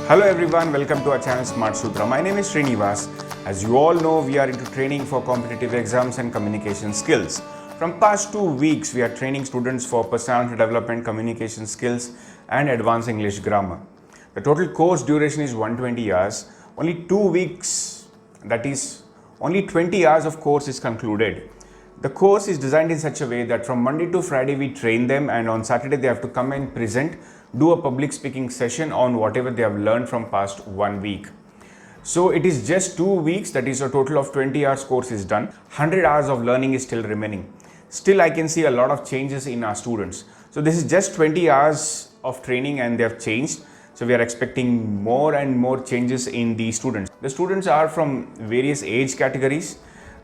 Hello everyone, welcome to our channel Smart Sutra. My name is Srinivas. As you all know, we are into training for competitive exams and communication skills. From past 2 weeks, we are training students for personality development, communication skills and advanced English grammar. The total course duration is 120 hours. Only 2 weeks, that is only 20 hours of course is concluded. The course is designed in such a way that from Monday to Friday we train them, and on Saturday they have to come and present, do a public speaking session on whatever they have learned from past 1 week. So it is just 2 weeks, that is a total of 20 hours course is done. 100 hours of learning is still remaining. Still I can see a lot of changes in our students. So this is just 20 hours of training and they have changed. So we are expecting more and more changes in the students. The students are from various age categories.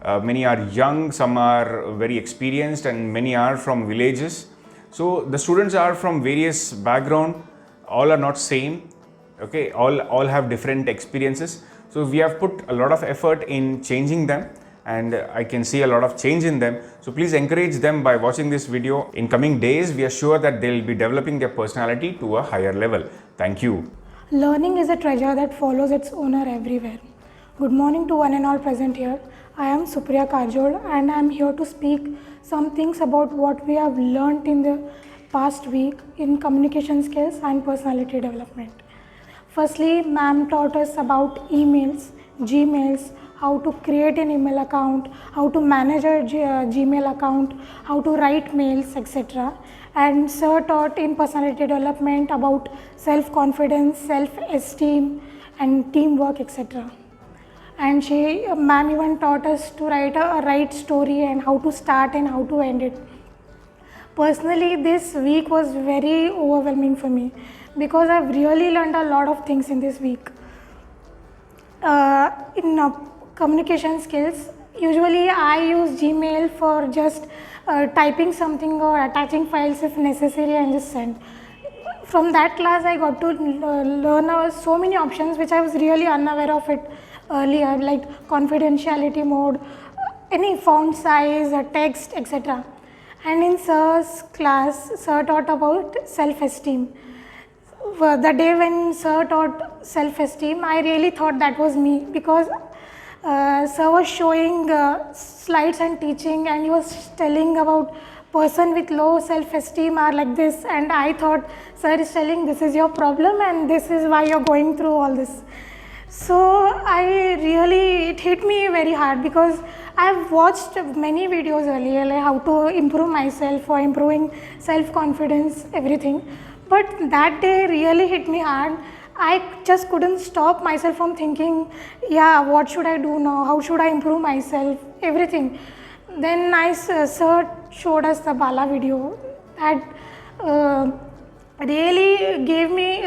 Many are young, some are very experienced, and many are from villages. So the students are from various background, all are not same, okay, all have different experiences. So we have put a lot of effort in changing them, and I can see a lot of change in them. So please encourage them by watching this video. In coming days, we are sure that they will be developing their personality to a higher level. Thank you. Learning is a treasure that follows its owner everywhere. Good morning to one and all present here. I am Supriya Kajol and I am here to speak some things about what we have learnt in the past week in communication skills and personality development. Firstly, ma'am taught us about emails, Gmails, how to create an email account, how to manage a Gmail account, how to write mails, etc. And sir taught in personality development about self-confidence, self-esteem and teamwork, etc. And ma'am even taught us to write a right story and how to start and how to end it. Personally, this week was very overwhelming for me because I've really learned a lot of things in this week. In communication skills, usually I use Gmail for just typing something or attaching files if necessary and just send. From that class, I got to learn so many options which I was really unaware of it earlier, like confidentiality mode, any font size, text, etc. And in sir's class, sir taught about self-esteem. The day when sir taught self-esteem, I really thought that was me because sir was showing slides and teaching, and he was telling about person with low self-esteem are like this, and I thought sir is telling this is your problem and this is why you're going through all this. So it hit me very hard because I've watched many videos earlier, like how to improve myself or improving self-confidence, everything. But that day really hit me hard. I just couldn't stop myself from thinking, yeah, what should I do now? How should I improve myself? Everything. Then sir showed us the Bala video that really gave me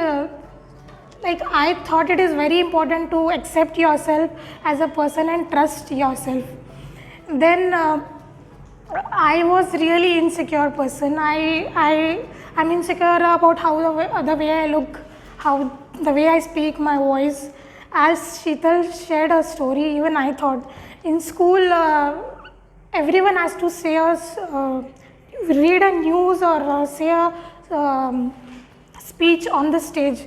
I thought it is very important to accept yourself as a person and trust yourself. Then I was really insecure person. I'm insecure about how the way I look, how the way I speak, my voice. As Sheetal shared a story, even I thought in school everyone has to say read a news or say a speech on the stage.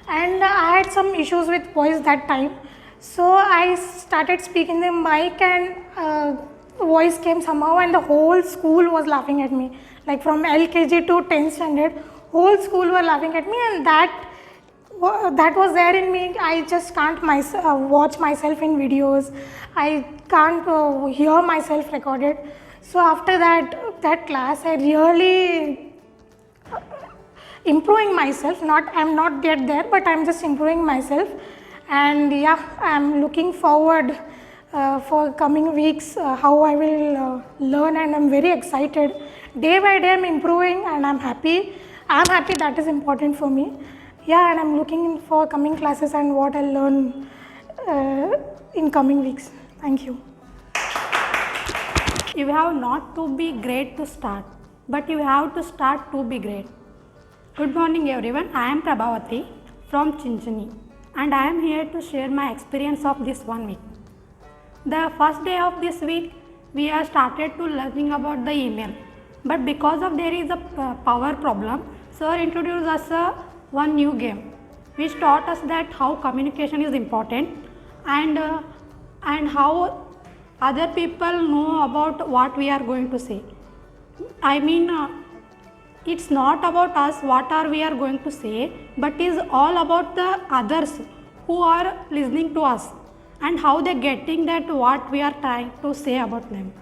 And I had some issues with voice that time, so I started speaking the mic and voice came somehow, and the whole school was laughing at me, like from LKG to 10th standard, whole school were laughing at me, and that was there in me. I just can't watch myself in videos, I can't hear myself recorded. So after that class, I really improving myself. I'm not yet there, but I'm just improving myself. And yeah, I'm looking forward for coming weeks how I will learn, and I'm very excited. Day by day I'm improving and I'm happy. That is important for me. Yeah, and I'm looking for coming classes and what I'll learn in coming weeks. Thank you. You have not to be great to start, but you have to start to be great. Good morning everyone, I am Prabhavati from Chinchini and I am here to share my experience of this 1 week. The first day of this week, we have started to learning about the email, but because of there is a power problem, sir introduced us one new game. which taught us that how communication is important, and how other people know about what we are going to say. I mean, it's not about us what are we are going to say, but is all about the others who are listening to us and how they getting that what we are trying to say about them.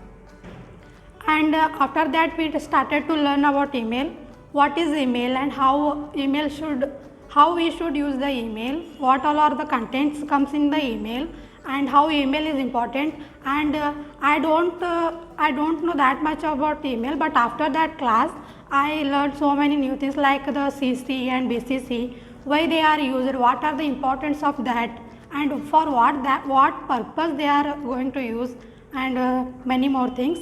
And after that we started to learn about email, what is email and how we should use the email, what all are the contents comes in the email, and how email is important. And I don't know that much about email, but after that class I learned so many new things like the CC and BCC, why they are used, what are the importance of that, and for what purpose they are going to use, and many more things.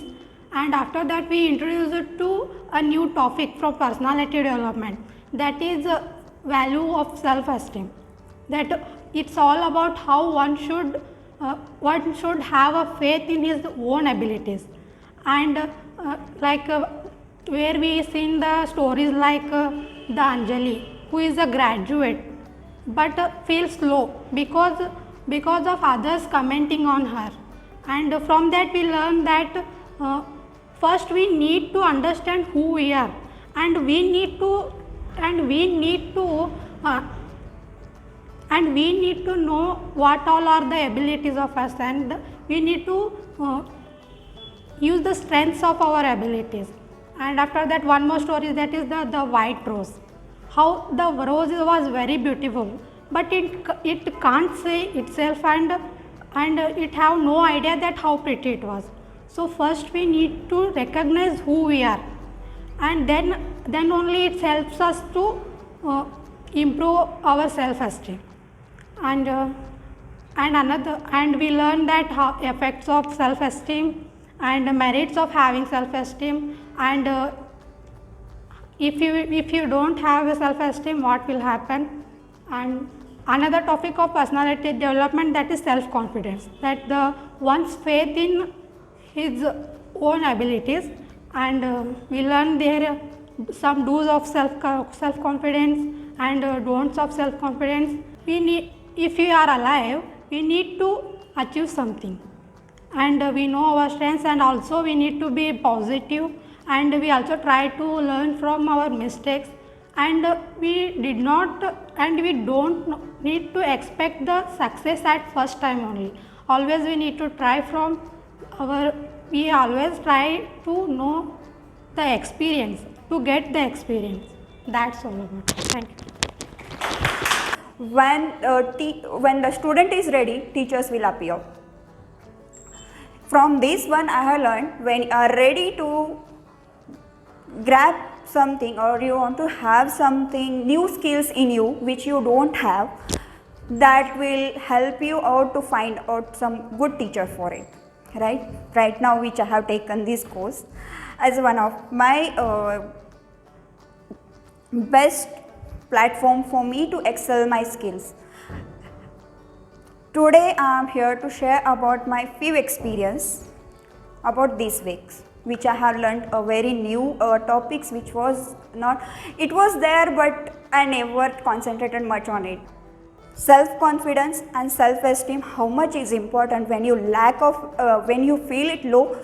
And after that we introduced it to a new topic from personality development, that is value of self-esteem, that it's all about how one should have a faith in his own abilities. And where we seen the stories like the Anjali, who is a graduate but feels low because of others commenting on her. And from that we learn that first we need to understand who we are, and we need to know what all are the abilities of us, and we need to use the strengths of our abilities. And after that one more story, that is the white rose, how the rose was very beautiful, but it can't say itself, and it have no idea that how pretty it was. So first we need to recognize who we are, and then only it helps us to improve our self-esteem. And we learn that how effects of self-esteem and merits of having self-esteem, and if you don't have a self-esteem, what will happen. And another topic of personality development, that is self-confidence, that the one's faith in his own abilities. And we learn there some do's of self-confidence and don'ts of self-confidence. If we are alive, we need to achieve something, and we know our strengths, and also we need to be positive, and we also try to learn from our mistakes, and we don't need to expect the success at first time only. Always we need to try we always try to know the experience, to get the experience. That's all about it. Thank you. When the student is ready, teachers will appear. From this one I have learned, when you are ready to grab something, or you want to have something new skills in you which you don't have, that will help you out to find out some good teacher for it. Right now, which I have taken this course as one of my best platform for me to excel my skills. Today I am here to share about my few experience about these weeks, which I have learned a very new topics, which was not, it was there but I never concentrated much on it. Self-confidence and self-esteem, how much is important when you when you feel it low.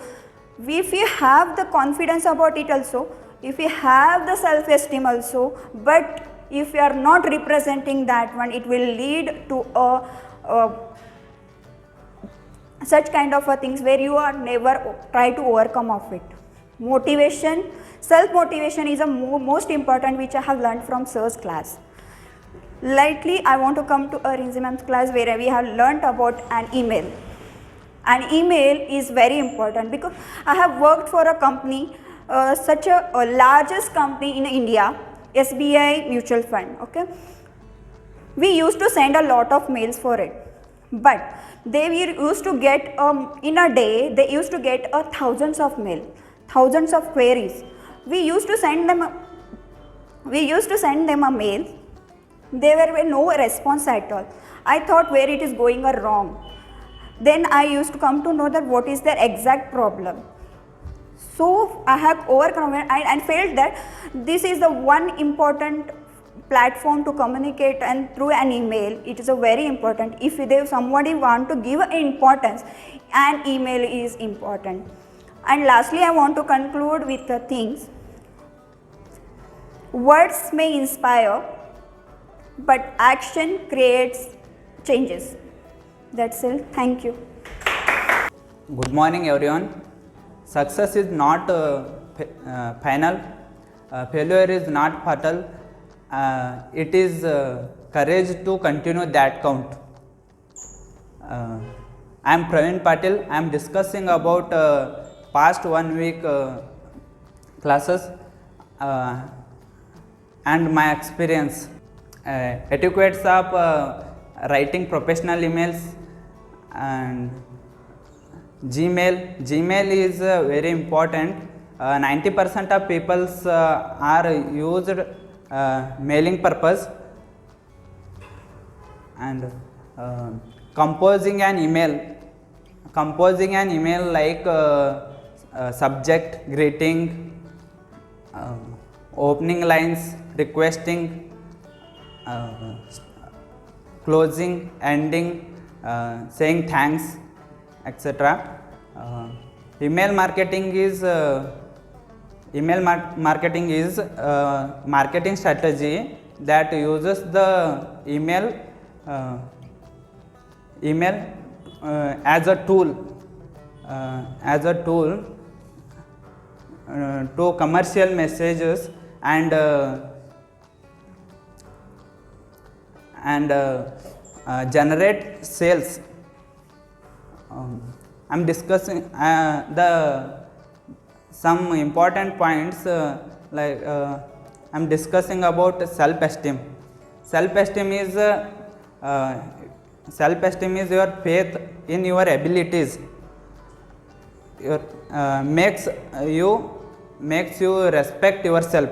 If you have the confidence about it also, if you have the self-esteem also, but if you are not representing that one, it will lead to such kind of things where you are never try to overcome of it. Motivation, self-motivation is the most important, which I have learned from sir's class. Lately, I want to come to a Rinzi ma'am's class where we have learnt about an email. An email is very important because I have worked for a company, such a largest company in India, SBI Mutual Fund. Okay, we used to send a lot of mails for it, but they used to get in a day they used to get thousands of mail, thousands of queries. We used to send them a mail. There were no response at all. I thought where it is going wrong. Then I used to come to know that what is their exact problem. So I have overcome it and felt that this is the one important platform to communicate and through an email, it is a very important. If somebody want to give importance, an email is important. And lastly, I want to conclude with the things. Words may inspire, but action creates changes. That's it. Thank you. Good morning, everyone. Success is not final. Failure is not fatal. It is courage to continue that count. I am Praveen Patil. I am discussing about past 1 week classes and my experience. Etiquettes of writing professional emails and Gmail is very important. 90% of people are used mailing purpose, and composing an email like subject, greeting, opening lines, requesting, closing, ending, saying thanks, etc. Email marketing is marketing strategy that uses the email as a tool to commercial messages and generate sales. I'm discussing some important points like I'm discussing about self-esteem. Self-esteem is your faith in your abilities. Makes you respect yourself,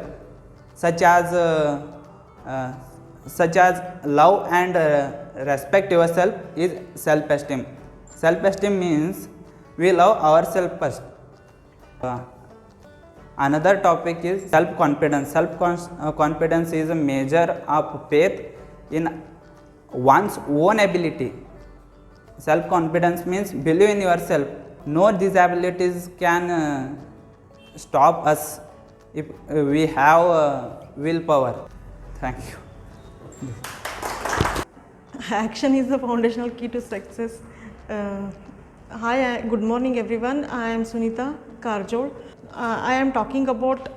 such as love and respect yourself is self-esteem. Self-esteem means we love ourselves first. Another topic is self-confidence. Self-confidence is a measure of faith in one's own ability. Self-confidence means believe in yourself. No disabilities can stop us if we have willpower. Thank you. Action is the foundational key to success. Hi, good morning everyone. I am Sunita Karjol. I am talking about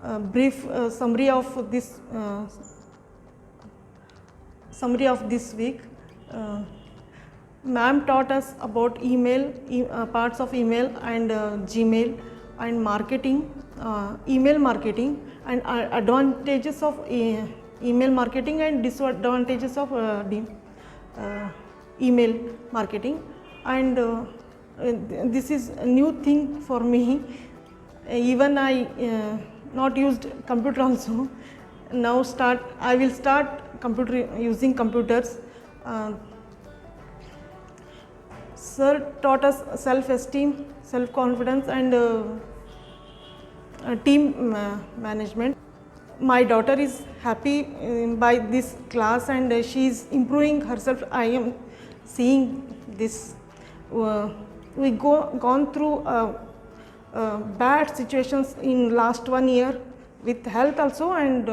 a brief summary of this week. Ma'am taught us about email, parts of email and Gmail and marketing, email marketing and advantages of email marketing and disadvantages of email marketing. And this is a new thing for me. Even I not used computer also. Now I will start using computers. Sir taught us self-esteem, self-confidence and team management. My daughter is happy by this class and she is improving herself. I am seeing this. We gone through bad situations in last 1 year with health also, and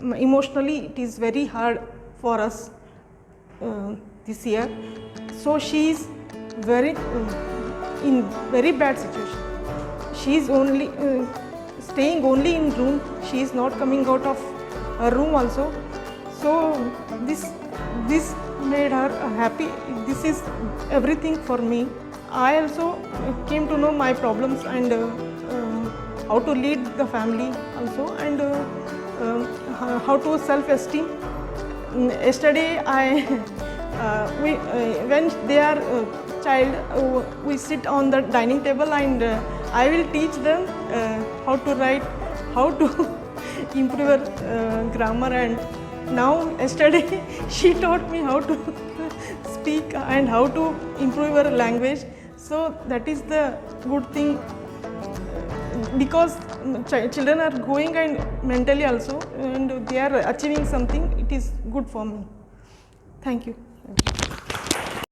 emotionally it is very hard for us this year. So she is in very bad situation. She is only staying only in room. She is not coming out of her room also. So this made her happy. This is everything for me. I also came to know my problems and how to lead the family also, and how to self-esteem. Yesterday when they are child, we sit on the dining table and I will teach them how to write, how to improve grammar, and now yesterday she taught me how to speak and how to improve her language. So that is the good thing because children are going and mentally also, and they are achieving something, it is good for me. Thank you.